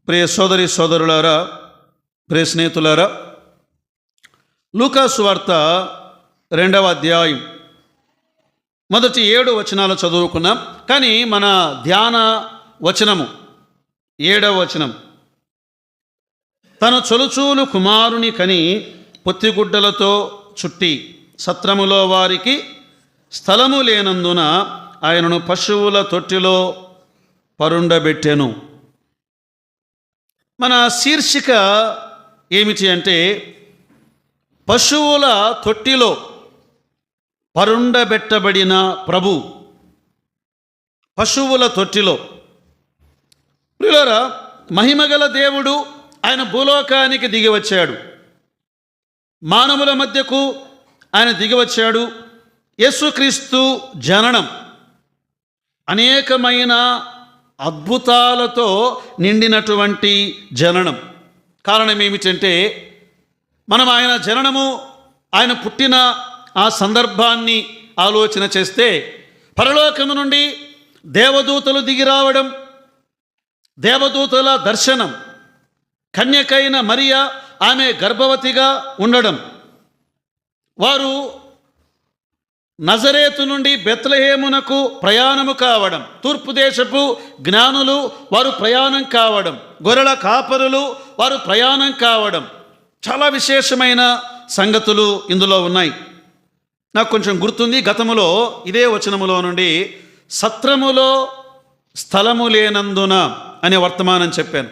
ప్రియ సోదరి సోదరులారా, ప్రియ స్నేహితులారా, లూకా సువార్త 2వ అధ్యాయం మొదటి 7 వచనాలు చదువుకున్నాం. కానీ మన ధ్యాన వచనము 7వ వచనం. తన చొలుచూలు కుమారుని కని పొత్తిగుడ్డలతో చుట్టి సత్రములో వారికి స్థలము లేనందున ఆయనను పశువుల తొట్టిలో పరుండబెట్టెను. మన శీర్షిక ఏమిటి అంటే పశువుల తొట్టిలో పరుండబెట్టబడిన ప్రభు. పశువుల తొట్టిలో. ప్రియులారా, మహిమగల దేవుడు ఆయన భూలోకానికి దిగివచ్చాడు. మానవుల మధ్యకు ఆయన దిగివచ్చాడు. యేసుక్రీస్తు జననం అనేకమైన అద్భుతాలతో నిండినటువంటి జననం. కారణం ఏమిటంటే మనం ఆయన జననము, ఆయన పుట్టిన ఆ సందర్భాన్ని ఆలోచన చేస్తే పరలోకము నుండి దేవదూతలు దిగి రావడం, దేవదూతల దర్శనం, కన్యకైన మరియ ఆమె గర్భవతిగా ఉండడం, వారు నజరేతు నుండి బెత్లెహేమునకు ప్రయాణము కావడం, తూర్పు దేశపు జ్ఞానులు వారు ప్రయాణం కావడం, గొర్రెల కాపరులు వారు ప్రయాణం కావడం, చాలా విశేషమైన సంగతులు ఇందులో ఉన్నాయి. నాకు కొంచెం గుర్తుంది, గతములో ఇదే వచనములో నుండి సత్రములో స్థలము లేనందున అనే వర్తమానం చెప్పాను.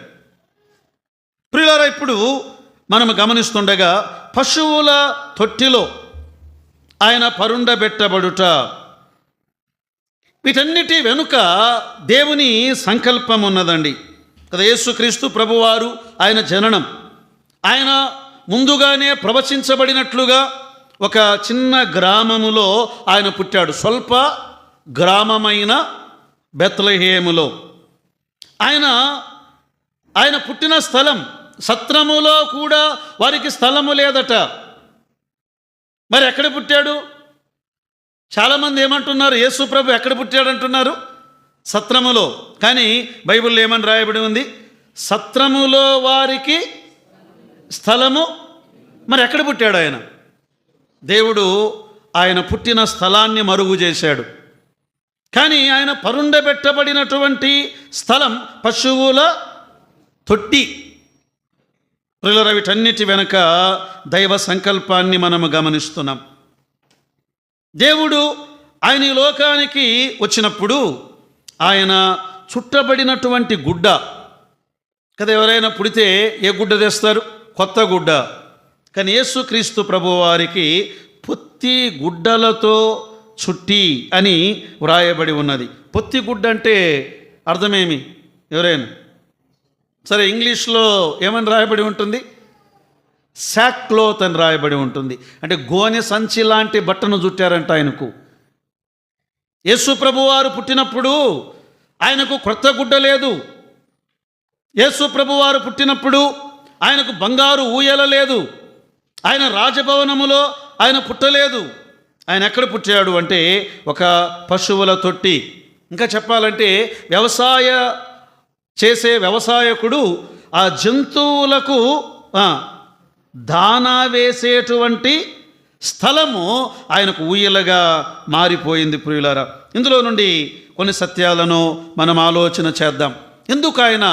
ప్రియులారా, ఇప్పుడు మనం గమనిస్తుండగా పశువుల తొట్టిలో ఆయన పరుండబెట్టబడుట, వీటన్నిటి వెనుక దేవుని సంకల్పం ఉన్నదండి కదా. యేసుక్రీస్తు ప్రభువారు ఆయన జననం, ఆయన ముందుగానే ప్రవచించబడినట్లుగా ఒక చిన్న గ్రామములో ఆయన పుట్టాడు. స్వల్ప గ్రామమైన బెత్లెహేములో. ఆయన పుట్టిన స్థలం సత్రములో కూడా వారికి స్థలము లేదట. మరి ఎక్కడ పుట్టాడు? చాలామంది ఏమంటున్నారు, యేసు ప్రభు ఎక్కడ పుట్టాడు అంటున్నారు? సత్రములో. కానీ బైబిల్లో ఏమని రాయబడి ఉంది? సత్రములో వారికి స్థలము. మరి ఎక్కడ పుట్టాడు ఆయన? దేవుడు ఆయన పుట్టిన స్థలాన్ని మరుగు చేశాడు. కానీ ఆయన పరుండబెట్టబడినటువంటి స్థలం పశువుల తొట్టి. ప్రియులారా, వీటన్నిటి వెనక దైవ సంకల్పాన్ని మనము గమనిస్తున్నాం. దేవుడు ఆయన ఈ లోకానికి వచ్చినప్పుడు ఆయన చుట్టబడినటువంటి గుడ్డ కదా. ఎవరైనా పుడితే ఏ గుడ్డ తెస్తారు? కొత్త గుడ్డ. కానీ యేసుక్రీస్తు ప్రభువారికి పొత్తి గుడ్డలతో చుట్టి అని వ్రాయబడి ఉన్నది. పొత్తి గుడ్డ అంటే అర్థమేమి? ఎవరైనా సరే, ఇంగ్లీష్లో ఏమని రాయబడి ఉంటుంది? సాక్ క్లోత్ అని రాయబడి ఉంటుంది. అంటే గోనె సంచి లాంటి బట్టను చుట్టారంట ఆయనకు. యేసు ప్రభువారు పుట్టినప్పుడు ఆయనకు క్రొత్త గుడ్డ లేదు. యేసు ప్రభువారు పుట్టినప్పుడు ఆయనకు బంగారు ఊయల లేదు. ఆయన రాజభవనములో ఆయన పుట్టలేదు. ఆయన ఎక్కడ పుట్టాడు అంటే ఒక పశువుల తొట్టి. ఇంకా చెప్పాలంటే చేసే వ్యవసాయకుడు ఆ జంతువులకు దానా వేసేటువంటి స్థలము ఆయనకు ఊయలగా మారిపోయింది. ప్రియులారా, ఇందులో నుండి కొన్ని సత్యాలను మనం ఆలోచన చేద్దాం. ఎందుకు ఆయన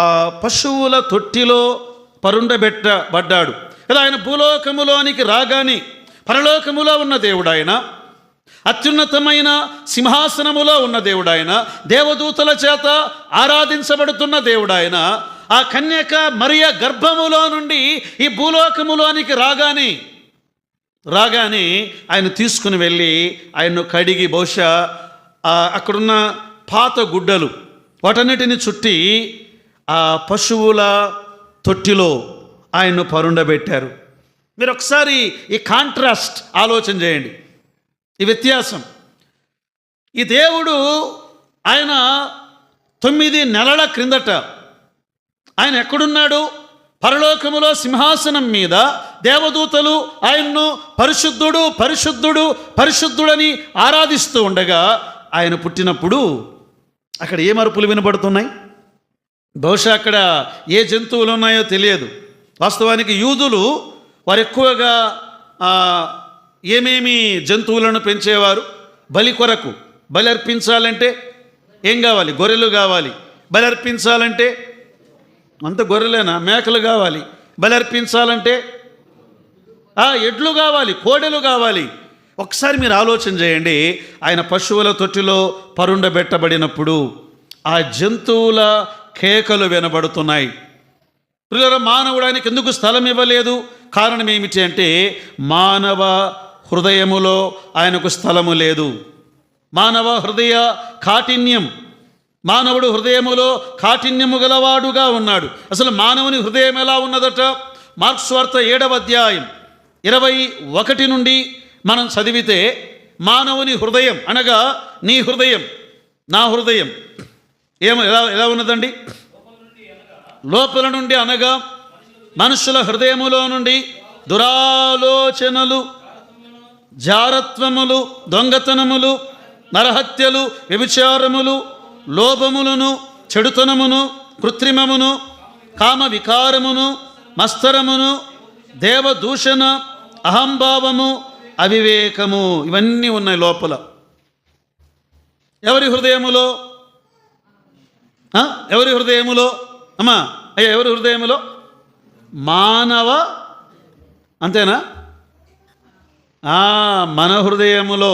ఆ పశువుల తొట్టిలో పరుండబెట్టబడ్డాడు కదా? ఆయన భూలోకములోనికి రాగానే పరలోకములో ఉన్న దేవుడు ఆయన, అత్యున్నతమైన సింహాసనములో ఉన్న దేవుడు ఆయన, దేవదూతల చేత ఆరాధించబడుతున్న దేవుడు ఆయన. ఆ కన్యక మరియ గర్భములో నుండి ఈ భూలోకములోనికి రాగానే ఆయన తీసుకుని వెళ్ళి ఆయన్ను కడిగి, బహుశా అక్కడున్న పాత గుడ్డలు వాటన్నిటిని చుట్టి ఆ పశువుల తొట్టిలో ఆయన్ను పరుండబెట్టారు. మీరు ఒకసారి ఈ కాంట్రాస్ట్ ఆలోచన చేయండి, ఈ వ్యత్యాసం. ఈ దేవుడు ఆయన 9 నెలల క్రిందట ఆయన ఎక్కడున్నాడు? పరలోకములో సింహాసనం మీద దేవదూతలు ఆయన్ను పరిశుద్ధుడు పరిశుద్ధుడు పరిశుద్ధుడని ఆరాధిస్తూ ఉండగా ఆయన పుట్టినప్పుడు అక్కడ ఏ మార్పులు వినబడుతున్నాయి? బహుశా అక్కడ ఏ జంతువులు ఉన్నాయో తెలియదు. వాస్తవానికి యూదులు వారు ఎక్కువగా ఏమేమి జంతువులను పెంచేవారు? బలి కొరకు. బలి అర్పించాలంటే ఏం కావాలి? గొర్రెలు కావాలి. బలి అర్పించాలంటే అంత గొర్రెలేనా? మేకలు కావాలి. బలి అర్పించాలంటే ఎడ్లు కావాలి, కోడెలు కావాలి. ఒకసారి మీరు ఆలోచన చేయండి. ఆయన పశువుల తొట్టిలో పరుండబెట్టబడినప్పుడు ఆ జంతువుల కేకలు వినబడుతున్నాయి. ప్రియులారా, మానవుడానికి ఎందుకు స్థలం ఇవ్వలేదు? కారణం ఏమిటి అంటే మానవ హృదయములో ఆయనకు స్థలము లేదు. మానవ హృదయ కాఠిన్యం, మానవుడు హృదయములో కాఠిన్యము గలవాడుగా ఉన్నాడు. అసలు మానవుని హృదయం ఎలా ఉన్నదట? మార్క్స్ వార్త 7వ అధ్యాయం 21 నుండి మనం చదివితే మానవుని హృదయం అనగా నీ హృదయం, నా హృదయం ఎలా ఉన్నదండి? లోపల నుండి అనగా మనుషుల హృదయములో నుండి దురాలోచనలు, జారత్వములు, దొంగతనములు, నరహత్యలు, వ్యభిచారములు, లోభములను, చెడుతనమును, కృత్రిమమును, కామ వికారమును, మస్తరమును, దేవదూషణ, అహంభావము, అవివేకము, ఇవన్నీ ఉన్నాయి లోపల. ఎవరి హృదయములో? ఎవరి హృదయములో అమ్మా? ఎవరి హృదయములో? మానవ, అంతేనా? మన హృదయములో.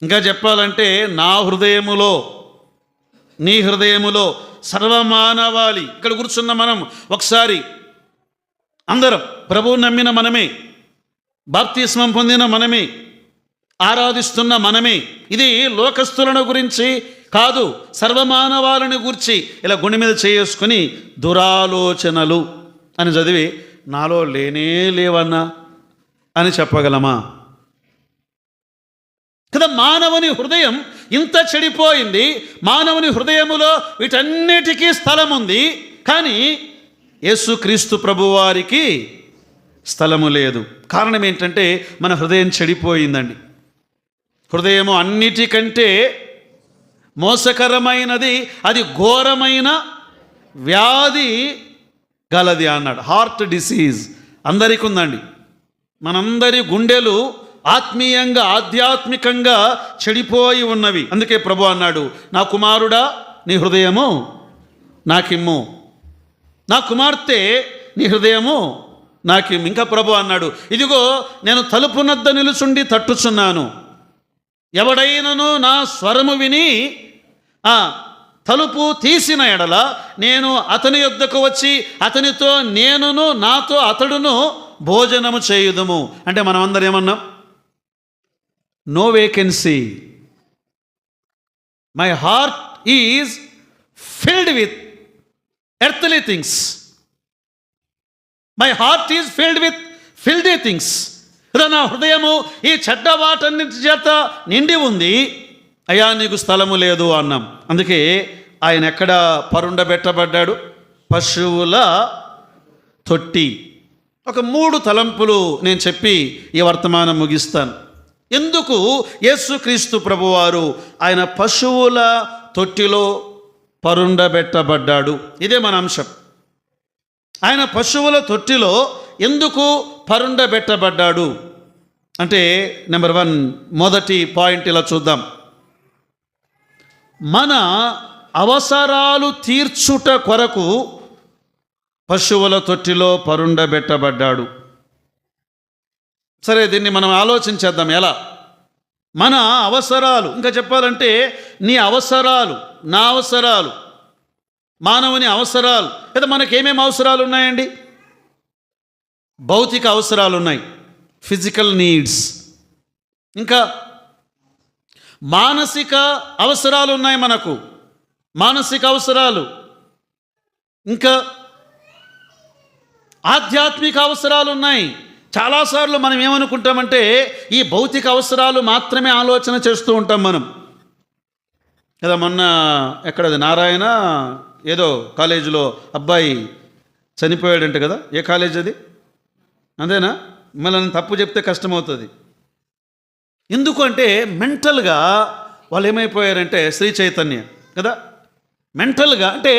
ఇంకా చెప్పాలంటే నా హృదయములో, నీ హృదయములో, సర్వమానవాళి. ఇక్కడ కూర్చున్న మనం ఒకసారి అందరం ప్రభువు నమ్మిన మనమే, బాప్తిస్మం పొందిన మనమే, ఆరాధిస్తున్న మనమే. ఇది లోకస్తులను గురించి కాదు, సర్వమానవాళిని గురించి. ఇలా గుండె మీద చేసుకుని దురాలోచనలు అని చదివి నాలో లేనే లేవన్నా అని చెప్పగలమా? కదా, మానవుని హృదయం ఇంత చెడిపోయింది. మానవుని హృదయములో వీటన్నిటికీ స్థలం ఉంది, కానీ యేసుక్రీస్తు ప్రభువారికి స్థలము లేదు. కారణం ఏంటంటే మన హృదయం చెడిపోయిందండి. హృదయము అన్నిటికంటే మోసకరమైనది, అది ఘోరమైన వ్యాధి గలది అన్నాడు. హార్ట్ డిసీజ్ అందరికీ ఉందండి. మనందరి గుండెలు ఆత్మీయంగా, ఆధ్యాత్మికంగా చెడిపోయి ఉన్నవి. అందుకే ప్రభు అన్నాడు, నా కుమారుడా నీ హృదయము నాకిమ్ము, నా కుమార్తె నీ హృదయము నాకిమ్ము. ఇంకా ప్రభు అన్నాడు, ఇదిగో నేను తలుపునద్ద నిలుచుండి తట్టుచున్నాను. ఎవడైనను నా స్వరము విని తలుపు తీసిన ఎడల నేను అతని యొద్దకు వచ్చి అతనితో నేనును నాతో అతడును భోజనము చేయుదుము. అంటే మనం అందరం ఏమన్నాం? No vacancy. My heart is filled with earthly things. My heart is filled with filthy things. నా హృదయము ఈ చెడ్డ వాటన్నిటి చేత నిండి ఉంది. అయ్యా నీకు స్థలము లేదు అన్నాం. అందుకే ఆయన ఎక్కడ పరుండబెట్టబడ్డాడు? పశువుల తొట్టి. ఒక 3 తలంపులు నేను చెప్పి ఈ వర్తమానం ముగిస్తాను. ఎందుకు యేసుక్రీస్తు ప్రభువారు ఆయన పశువుల తొట్టిలో పరుండబెట్టబడ్డాడు? ఇదే మన అంశం. ఆయన పశువుల తొట్టిలో ఎందుకు పరుండబెట్టబడ్డాడు అంటే, నెంబర్ 1 మొదటి పాయింట్ ఇలా చూద్దాం. మన అవసరాలు తీర్చుట కొరకు పశువుల తొట్టిలో పరుండబెట్టబడ్డాడు. సరే, దీన్ని మనం ఆలోచించేద్దాం. ఎలా? మన అవసరాలు, ఇంకా చెప్పాలంటే నీ అవసరాలు, నా అవసరాలు, మానవుని అవసరాలు. లేదా మనకేమేమి అవసరాలు ఉన్నాయండి? భౌతిక అవసరాలు ఉన్నాయి, ఫిజికల్ నీడ్స్. ఇంకా మానసిక అవసరాలు ఉన్నాయి మనకు, మానసిక అవసరాలు. ఇంకా ఆధ్యాత్మిక అవసరాలు ఉన్నాయి. చాలాసార్లు మనం ఏమనుకుంటామంటే ఈ భౌతిక అవసరాలు మాత్రమే ఆలోచన చేస్తూ ఉంటాం మనం. కదా, మొన్న ఎక్కడది నారాయణ ఏదో కాలేజీలో అబ్బాయి చనిపోయాడంట కదా. ఏ కాలేజ్ అది? అంతేనా? మళ్ళీ తప్పు చెప్తే కష్టమవుతుంది. ఎందుకు అంటే మెంటల్గా వాళ్ళు ఏమైపోయారంటే, శ్రీ చైతన్య కదా, మెంటల్గా అంటే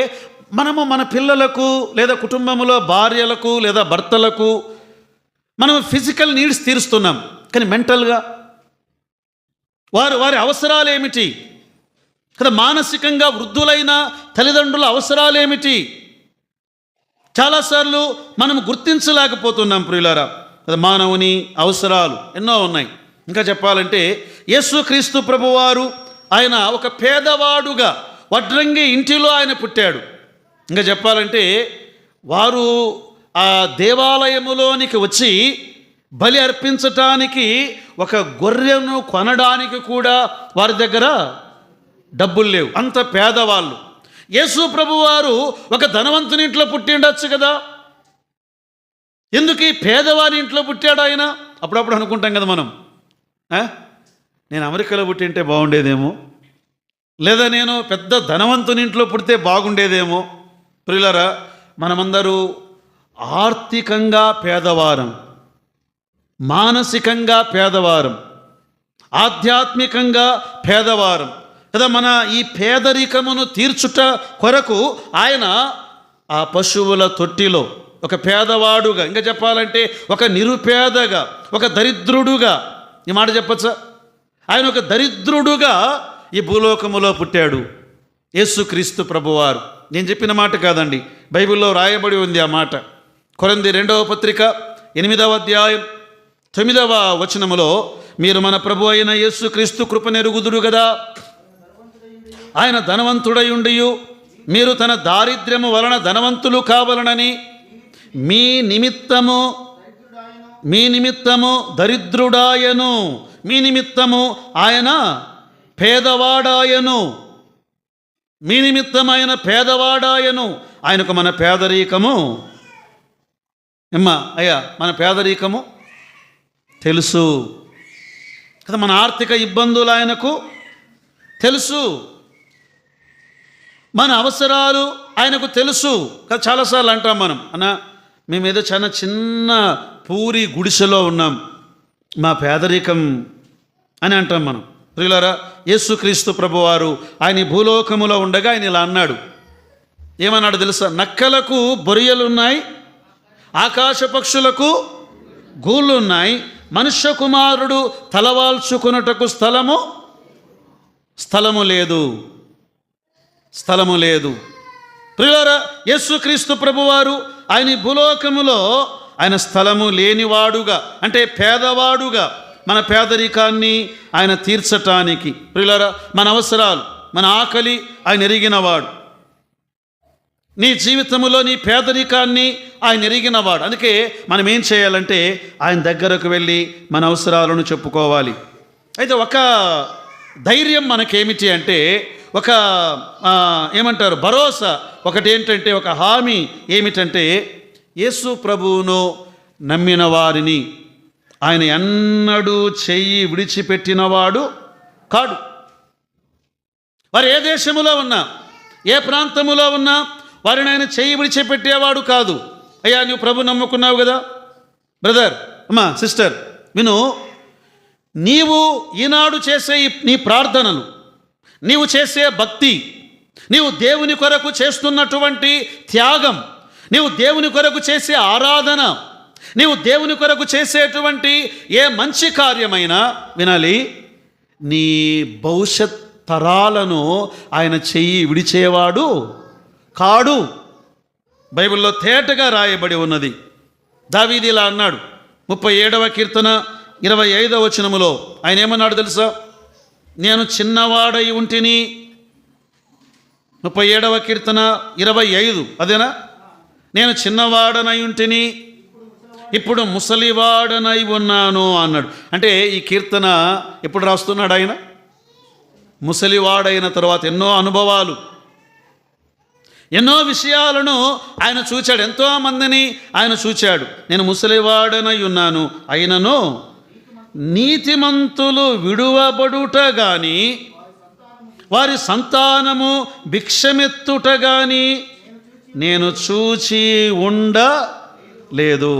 మనము మన పిల్లలకు లేదా కుటుంబంలో భార్యలకు లేదా భర్తలకు మనం ఫిజికల్ నీడ్స్ తీరుస్తున్నాం, కానీ మెంటల్గా వారి అవసరాలు ఏమిటి కదా? మానసికంగా వృద్ధులైన తల్లిదండ్రుల అవసరాలు ఏమిటి? చాలాసార్లు మనం గుర్తించలేకపోతున్నాం ప్రియులారా. మానవుని అవసరాలు ఎన్నో ఉన్నాయి. ఇంకా చెప్పాలంటే యేసుక్రీస్తు ప్రభువారు ఆయన ఒక పేదవాడుగా వడ్రంగి ఇంటిలో ఆయన పుట్టాడు. ఇంకా చెప్పాలంటే వారు ఆ దేవాలయములోనికి వచ్చి బలి అర్పించటానికి ఒక గొర్రెను కొనడానికి కూడా వారి దగ్గర డబ్బులు లేవు, అంత పేదవాళ్ళు. యేసు ప్రభువారు ఒక ధనవంతుని ఇంట్లో పుట్టిండొచ్చు కదా, ఎందుకు ఈ పేదవారి ఇంట్లో పుట్టాడు ఆయన? అప్పుడప్పుడు అనుకుంటాం కదా మనం, నేను అమెరికాలో పుట్టింటే బాగుండేదేమో, లేదా నేను పెద్ద ధనవంతుని ఇంట్లో పుడితే బాగుండేదేమో. ప్రియులారా, మనమందరూ ఆర్థికంగా పేదవారం, మానసికంగా పేదవారం, ఆధ్యాత్మికంగా పేదవారం కదా. మన ఈ పేదరికమును తీర్చుట కొరకు ఆయన ఆ పశువుల తొట్టిలో ఒక పేదవాడుగా, ఇంకా చెప్పాలంటే ఒక నిరుపేదగా, ఒక దరిద్రుడుగా, ఈ మాట చెప్పచ్చా? ఆయన ఒక దరిద్రుడుగా ఈ భూలోకములో పుట్టాడు యేసుక్రీస్తు ప్రభువారు. నేను చెప్పిన మాట కాదండి, బైబిల్లో రాయబడి ఉంది ఆ మాట. కొరింథీ 2వ పత్రిక 8వ అధ్యాయం 9వ వచనములో, మీరు మన ప్రభు అయిన యేసుక్రీస్తు కృపనెరుగుదురు కదా, ఆయన ధనవంతుడై ఉండియు మీరు తన దారిద్ర్యము వలన ధనవంతులు కావాలనని మీ నిమిత్తము దరిద్రుడాయను, మీ నిమిత్తము ఆయన పేదవాడాయను, మీ నిమిత్తం ఆయన పేదవాడాయను. ఆయనకు మన పేదరికము అయ్యా, మన పేదరికము తెలుసు కదా, మన ఆర్థిక ఇబ్బందులు ఆయనకు తెలుసు, మన అవసరాలు ఆయనకు తెలుసు కదా. చాలాసార్లు అంటాం మనం, మేమేదో చాలా చిన్న పూరి గుడిసెలో ఉన్నాం, మా పేదరికం అని అంటాం మనం. ప్రియులారా, యేసుక్రీస్తు ప్రభువారు ఆయన భూలోకములో ఉండగా ఆయన ఇలా అన్నాడు. ఏమన్నాడు తెలుసా? నక్కలకు బొరియలున్నాయి, ఆకాశ పక్షులకు గూళ్ళున్నాయి, మనుష్య కుమారుడు తలవాల్చుకున్నటకు స్థలము లేదు. ప్రియులారా, యేసుక్రీస్తు ప్రభువారు ఆయన భూలోకములో ఆయన స్థలము లేనివాడుగా, అంటే పేదవాడుగా, మన పేదరికాన్ని ఆయన తీర్చటానికి, ప్రియులారా, మన అవసరాలు, మన ఆకలి ఆయన ఎరిగినవాడు. నీ జీవితంలో నీ పేదరికాన్ని ఆయన ఎరిగినవాడు. అందుకే మనం ఏం చేయాలంటే ఆయన దగ్గరకు వెళ్ళి మన అవసరాలను చెప్పుకోవాలి. అయితే ఒక ధైర్యం మనకేమిటి అంటే, ఒక ఏమంటారు, భరోసా ఒకటి ఏంటంటే, ఒక హామీ ఏమిటంటే, యేసు ప్రభువును నమ్మిన వారిని ఆయన ఎన్నడూ చెయ్యి విడిచిపెట్టినవాడు కాడు. వారు ఏ దేశములో ఉన్నా, ఏ ప్రాంతములో ఉన్నా వారిని ఆయన చెయ్యి విడిచిపెట్టేవాడు కాదు. అయ్యా, నువ్వు ప్రభు నమ్ముకున్నావు కదా బ్రదర్, అమ్మా, సిస్టర్, విను, నీవు ఈనాడు చేసే నీ ప్రార్థనలు, నీవు చేసే భక్తి, నీవు దేవుని కొరకు చేస్తున్నటువంటి త్యాగం, నీవు దేవుని కొరకు చేసే ఆరాధన, నీవు దేవుని కొరకు చేసేటువంటి ఏ మంచి కార్యమైనా వినాలి, నీ భవిష్యత్ తరాలను ఆయన చెయ్యి విడిచేవాడు కాడు. బైబిల్లో తేటగా రాయబడి ఉన్నది. దావీదు ఇలా అన్నాడు 37వ కీర్తన 25వ వచనములో. ఆయన ఏమన్నాడు తెలుసా? నేను చిన్నవాడై ఉంటిని. 37వ కీర్తన 25, అదేనా? నేను చిన్నవాడనై ఉంటిని, ఇప్పుడు ముసలివాడనై ఉన్నాను అన్నాడు. అంటే ఈ కీర్తన ఎప్పుడు రాస్తున్నాడు ఆయన? ముసలివాడైన తర్వాత ఎన్నో అనుభవాలు, ఎన్నో విషయాలను ఆయన చూచాడు, ఎంతోమందిని ఆయన చూచాడు. నేను ముసలివాడనై ఉన్నాను, అయినను నీతిమంతులు విడువబడుట గాని వారి సంతానము భిక్షమెత్తుట గాని నేను చూచి ఉండలేదు.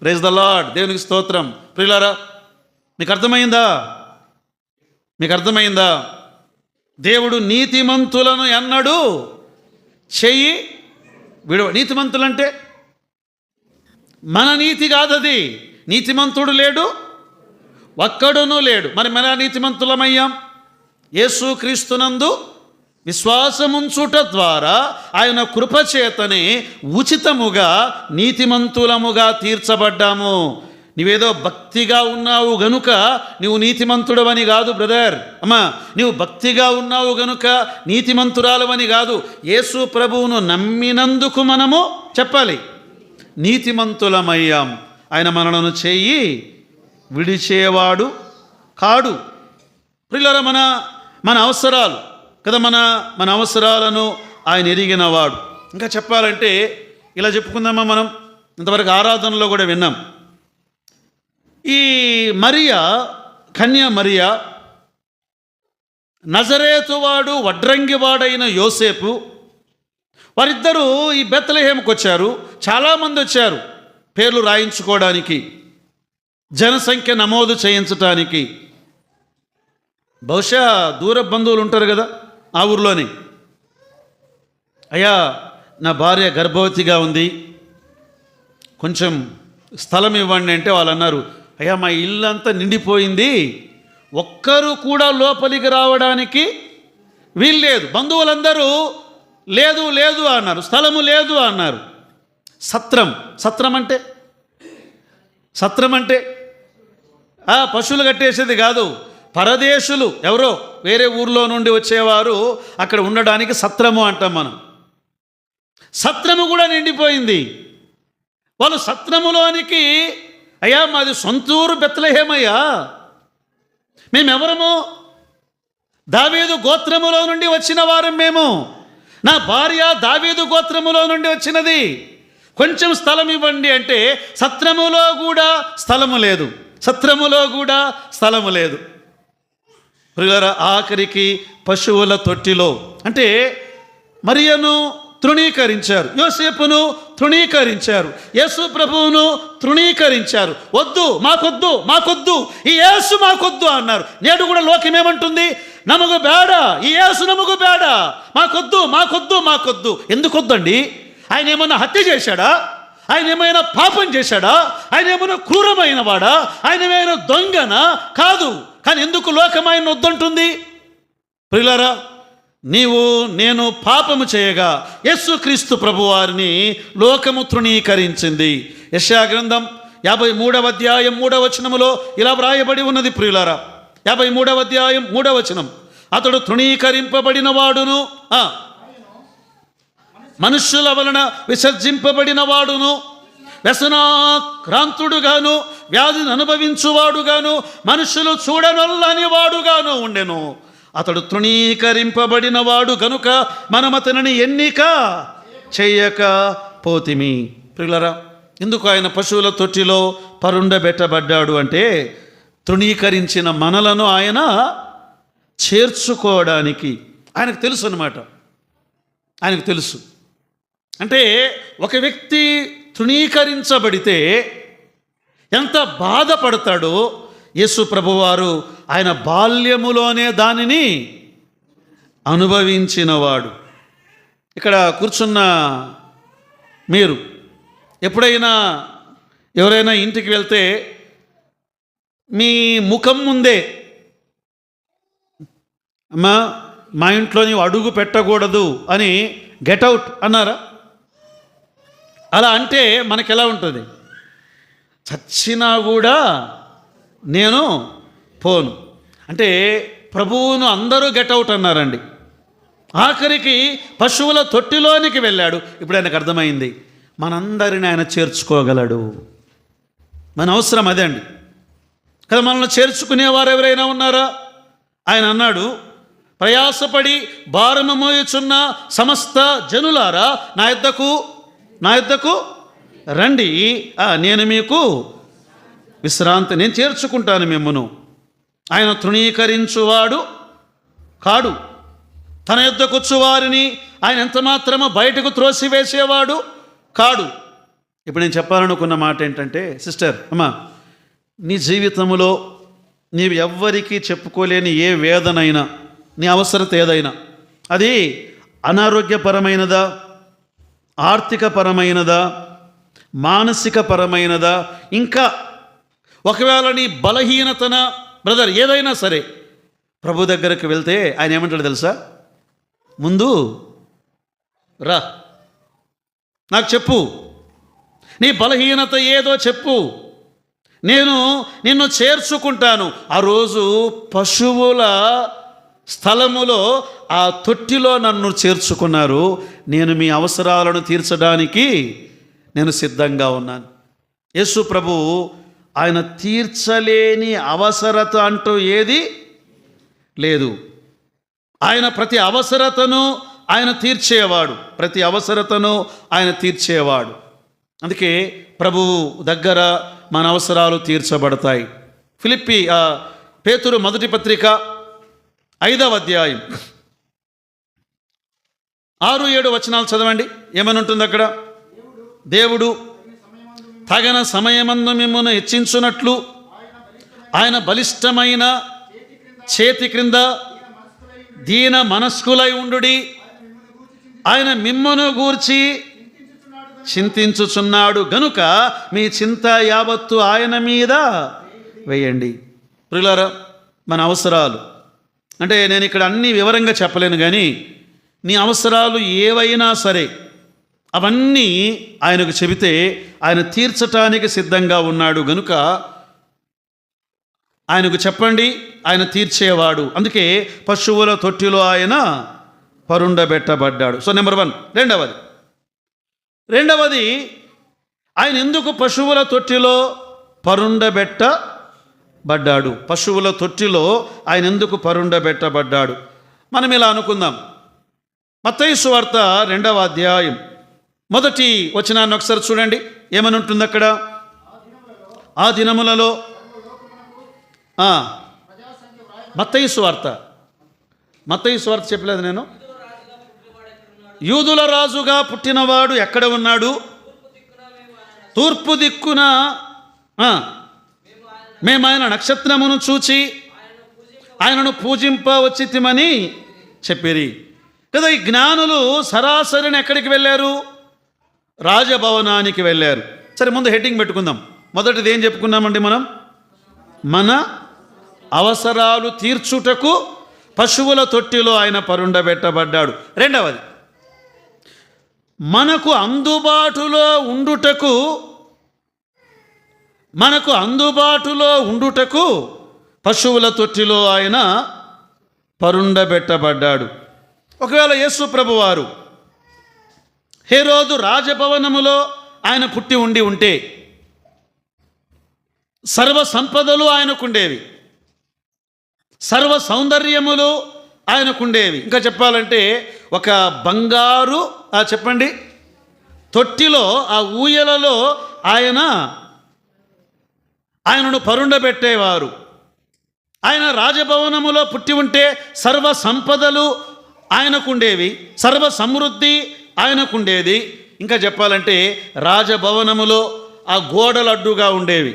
ప్రైజ్ ద లార్డ్, దేవునికి స్తోత్రం. ప్రియులారా, మీకు అర్థమైందా? దేవుడు నీతిమంతులను ఎన్నడూ చెయ్యి నీతిమంతులంటే మన నీతి కాదది. నీతిమంతుడు లేడు, ఒక్కడునూ లేడు. మరి మన నీతిమంతులమయ్యాం యేసుక్రీస్తునందు విశ్వాసముంచుట ద్వారా ఆయన కృపచేతనే ఉచితముగా నీతిమంతులముగా తీర్చబడ్డాము. నీవేదో భక్తిగా ఉన్నావు గనుక నువ్వు నీతిమంతుడవని కాదు బ్రదర్, అమ్మా. నువ్వు భక్తిగా ఉన్నావు గనుక నీతిమంతురాలవని కాదు. యేసు ప్రభువును నమ్మినందుకు మనము చెప్పాలి నీతిమంతులమయ్యాం. ఆయన మనలను చేయి విడిచేవాడు కాడు. ప్రియులారా, మన అవసరాలు కదా, మన అవసరాలను ఆయన ఎరిగినవాడు. ఇంకా చెప్పాలంటే ఇలా చెప్పుకుందామా, మనం ఇంతవరకు ఆరాధనలో కూడా విన్నాం. ఈ మరియా, కన్య మరియా, నజరేతువాడు వడ్రంగివాడైన యోసేపు, వారిద్దరూ ఈ బెత్లెహేముకు వచ్చారు. చాలామంది వచ్చారు పేర్లు రాయించుకోవడానికి, జనసంఖ్య నమోదు చేయించటానికి. బహుశా దూర బంధువులు ఉంటారు కదా ఆ ఊర్లోని. అయ్యా, నా భార్య గర్భవతిగా ఉంది, కొంచెం స్థలం ఇవ్వండి అంటే వాళ్ళు అన్నారు, అయ్యా మా ఇల్లు అంతా నిండిపోయింది, ఒక్కరు కూడా లోపలికి రావడానికి వీల్లేదు. బంధువులందరూ లేదు లేదు అన్నారు, స్థలము లేదు అన్నారు. సత్రం అంటే పశువులు కట్టేసేది కాదు. పరదేశులు ఎవరో వేరే ఊర్లో నుండి వచ్చేవారు అక్కడ ఉండడానికి సత్రము అంటాం మనం. సత్రము కూడా నిండిపోయింది. వాళ్ళు సత్రములోనికి, అయ్యా మాది సొంతూరు బెత్లెహేమయ్యా, మేమెవరము దావీదు గోత్రములో నుండి వచ్చిన వారం మేము, నా భార్య దావీదు గోత్రములో నుండి వచ్చినది, కొంచెం స్థలం ఇవ్వండి అంటే సత్రములో కూడా స్థలము లేదు, స్థలము లేదు. ప్రియులారా, ఆఖరికి పశువుల తొట్టిలో అంటే మరియను తృణీకరించారు, యోసేపును తృణీకరించారు, యేసు ప్రభువును తృణీకరించారు. వద్దు, మాకొద్దు, ఈ యేసు మాకొద్దు అన్నారు. నేడు కూడా లోకం ఏమంటుంది? నమగు బేడ, ఈ యేసు నమగు బేడ, మాకొద్దు. ఎందుకు వద్దండి? ఆయన ఏమన్నా హత్య చేశాడా? ఆయన ఏమైనా పాపం చేశాడా? ఆయన ఏమైనా క్రూరమైన వాడా? ఆయన ఏమైనా దొంగనా? కాదు. కానీ ఎందుకు లోకం ఆయన వద్దంటుంది? ప్రియులారా, నేను పాపము చేయగా యేసుక్రీస్తు ప్రభువారిని లోకము తృణీకరించింది. యెషయా గ్రంథం 53వ అధ్యాయం 3వ వచనములో ఇలా వ్రాయబడి ఉన్నది ప్రియులారా. 53వ అధ్యాయం 3వ వచనం, అతడు తృణీకరింపబడిన వాడును, మనుష్యుల వలన విసర్జింపబడిన వాడును, వ్యసనాక్రాంతుడుగాను, వ్యాధిని అనుభవించువాడుగాను, మనుషులు చూడనొల్లని వాడుగాను ఉండెను. అతడు తృణీకరింపబడిన వాడు గనుక మనం అతనిని ఎన్నిక చేయకపోతిమి. ప్రియులారా, ఎందుకు ఆయన పశువుల తొట్టిలో పరుండబెట్టబడ్డాడు అంటే తృణీకరించిన మనలను ఆయన చేర్చుకోవడానికి. ఆయనకు తెలుసు అన్నమాట. ఆయనకు తెలుసు అంటే ఒక వ్యక్తి తృణీకరించబడితే ఎంత బాధపడతాడో యేసు ప్రభువారు ఆయన బాల్యములోనే దానిని అనుభవించినవాడు. ఇక్కడ కూర్చున్న మీరు ఎప్పుడైనా ఎవరైనా ఇంటికి వెళ్తే మీ ముఖం ముందే, అమ్మా మా ఇంట్లో నీవు అడుగు పెట్టకూడదు అని గెట్అవుట్ అన్నారా? అలా అంటే మనకి ఎలా ఉంటుంది? చచ్చినా కూడా నేను పోను అంటే ప్రభువును అందరూ గెట్అవుట్ అన్నారండి. ఆఖరికి పశువుల తొట్టిలోనికి వెళ్ళాడు. ఇప్పుడు ఆయనకు అర్థమైంది, మనందరిని ఆయన చేర్చుకోగలడు. మన అవసరం అదే అండి కదా. మనల్ని చేర్చుకునేవారు ఎవరైనా ఉన్నారా? ఆయన అన్నాడు, ప్రయాసపడి భారము మోయుచున్న సమస్త జనులారా నా యొద్దకు రండి, నేను మీకు విశ్రాంతి, నేను చేర్చుకుంటాను మిమ్మును. ఆయన తృణీకరించువాడు కాడు. తన యొద్దకు వచ్చువారిని ఆయన ఎంత మాత్రమో బయటకు త్రోసివేసేవాడు కాడు. ఇప్పుడు నేను చెప్పాలనుకున్న మాట ఏంటంటే, సిస్టర్ అమ్మా, నీ జీవితంలో నీవు ఎవ్వరికీ చెప్పుకోలేని ఏ వేదనైనా, నీ అవసరత ఏదైనా, అది అనారోగ్యపరమైనదా, ఆర్థిక పరమైనదా, మానసిక పరమైనదా, ఇంకా ఒకవేళ నీ బలహీనతన బ్రదర్ ఏదైనా సరే ప్రభు దగ్గరకు వెళ్తే ఆయన ఏమంటాడు తెలుసా? ముందు రా, నాకు చెప్పు, నీ బలహీనత ఏదో చెప్పు, నేను నిన్ను చేర్చుకుంటాను. ఆ రోజు పశువుల స్థలములో ఆ తొట్టిలో నన్ను చేర్చుకున్నారు. నేను మీ అవసరాలను తీర్చడానికి నేను సిద్ధంగా ఉన్నాను. యేసు ప్రభు ఆయన తీర్చలేని అవసరత అంటూ ఏది లేదు. ఆయన ప్రతి అవసరతను ఆయన తీర్చేవాడు, ప్రతి అవసరతను ఆయన తీర్చేవాడు. అందుకే ప్రభువు దగ్గర మన అవసరాలు తీర్చబడతాయి. ఫిలిప్పి పేతురు మొదటి పత్రిక 5వ అధ్యాయం 6-7 వచనాలు చదవండి. ఏమని ఉంటుంది అక్కడ? దేవుడు తగిన సమయమందు మిమ్మును హెచ్చించున్నట్లు ఆయన బలిష్టమైన చేతి క్రింద దీన మనస్కులై ఉండుడి. ఆయన మిమ్మును గూర్చి చింతించుచున్నాడు గనుక మీ చింత యావత్తు ఆయన మీద వేయండి. ప్రియులారా, మన అవసరాలు అంటే నేను ఇక్కడ అన్ని వివరంగా చెప్పలేను, కానీ నీ అవసరాలు ఏవైనా సరే అవన్నీ ఆయనకు చెబితే ఆయన తీర్చటానికి సిద్ధంగా ఉన్నాడు గనుక ఆయనకు చెప్పండి, ఆయన తీర్చేవాడు. అందుకే పశువుల తొట్టిలో ఆయన పరుండబెట్టబడ్డాడు. So number 1. రెండవది ఆయన ఎందుకు పశువుల తొట్టిలో పరుండబెట్టబడ్డాడు? పశువుల తొట్టిలో ఆయన ఎందుకు పరుండబెట్టబడ్డాడు? మనం ఇలా అనుకుందాం. మత్తయి సువార్త 2వ అధ్యాయం 1వ వచనాన్ని ఒకసారి చూడండి. ఏమని ఉంటుంది అక్కడ? ఆ దినములలో మత్తయి సువార్త చెప్పలేదు నేను. యూదుల రాజుగా పుట్టినవాడు ఎక్కడ ఉన్నాడు? తూర్పు దిక్కున మేము ఆయన నక్షత్రమును చూచి ఆయనను పూజింప వచ్చితిమని చెప్పిరి కదా. ఈ జ్ఞానులు సరాసరిని ఎక్కడికి వెళ్ళారు? రాజభవనానికి వెళ్ళారు. సరే, ముందు హెడ్డింగ్ పెట్టుకుందాం. మొదటిది ఏం చెప్పుకున్నామండి మనం? మన అవసరాలు తీర్చుటకు పశువుల తొట్టిలో ఆయన పరుండబెట్టబడ్డాడు. రెండవది, మనకు అందుబాటులో ఉండుటకు పశువుల తొట్టిలో ఆయన పరుండబెట్టబడ్డాడు. ఒకవేళ యేసు ప్రభువారు హేరోదు రాజభవనములో ఆయన పుట్టి ఉంటే సర్వ సంపదలు ఆయనకుండేవి, సర్వ సౌందర్యములు ఆయనకుండేవి. ఇంకా చెప్పాలంటే ఒక బంగారు చెప్పండి తొట్టిలో, ఆ ఊయలలో ఆయనను పరుండబెట్టేవారు. ఆయన రాజభవనములో పుట్టి ఉంటే సర్వ సంపదలు ఆయనకుండేవి, సర్వ సమృద్ధి ఆయనకుండేది. ఇంకా చెప్పాలంటే రాజభవనములో ఆ గోడలు అడ్డుగా ఉండేవి,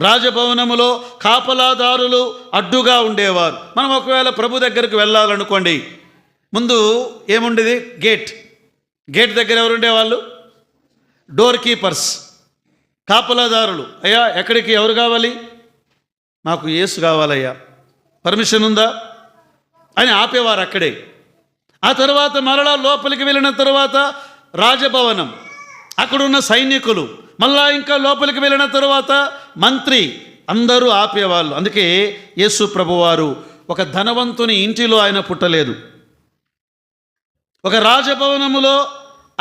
రాజభవనములో కాపలాదారులు అడ్డుగా ఉండేవారు. మనం ఒకవేళ ప్రభు దగ్గరికి వెళ్ళాలనుకోండి, ముందు ఏముండేది? గేట్ దగ్గర ఎవరు ఉండేవాళ్ళు? డోర్ కీపర్స్, కాపలాదారులు. అయ్యా, ఎక్కడికి ఎవరు కావాలి? మాకు యేసు కావాలయ్యా, పర్మిషన్ ఉందా అని ఆపేవారు అక్కడే. ఆ తర్వాత మరలా లోపలికి వెళ్ళిన తర్వాత రాజభవనం, అక్కడున్న సైనికులు, మళ్ళా ఇంకా లోపలికి వెళ్ళిన తర్వాత మంత్రి, అందరూ ఆపేవాళ్ళు. అందుకే యేసు ప్రభువారు ఒక ధనవంతుని ఇంటిలో ఆయన పుట్టలేదు, ఒక రాజభవనములో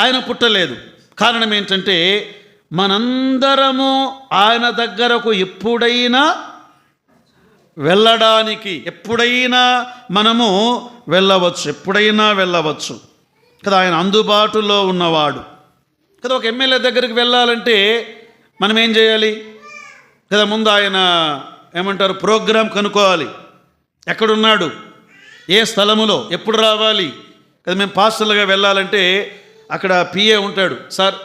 ఆయన పుట్టలేదు. కారణం ఏంటంటే మనందరము ఆయన దగ్గరకు ఎప్పుడైనా మనము వెళ్ళవచ్చు కదా. ఆయన అందుబాటులో ఉన్నవాడు కదా. ఒక ఎమ్మెల్యే దగ్గరికి వెళ్ళాలంటే మనం ఏం చేయాలి కదా? ముందు ఆయన ఏమంటారు, ప్రోగ్రాం కనుక్కోవాలి, ఎక్కడున్నాడు, ఏ స్థలములో, ఎప్పుడు రావాలి కదా. మేము పాస్టర్లుగా వెళ్ళాలంటే అక్కడ పిఏ ఉంటాడు, సార్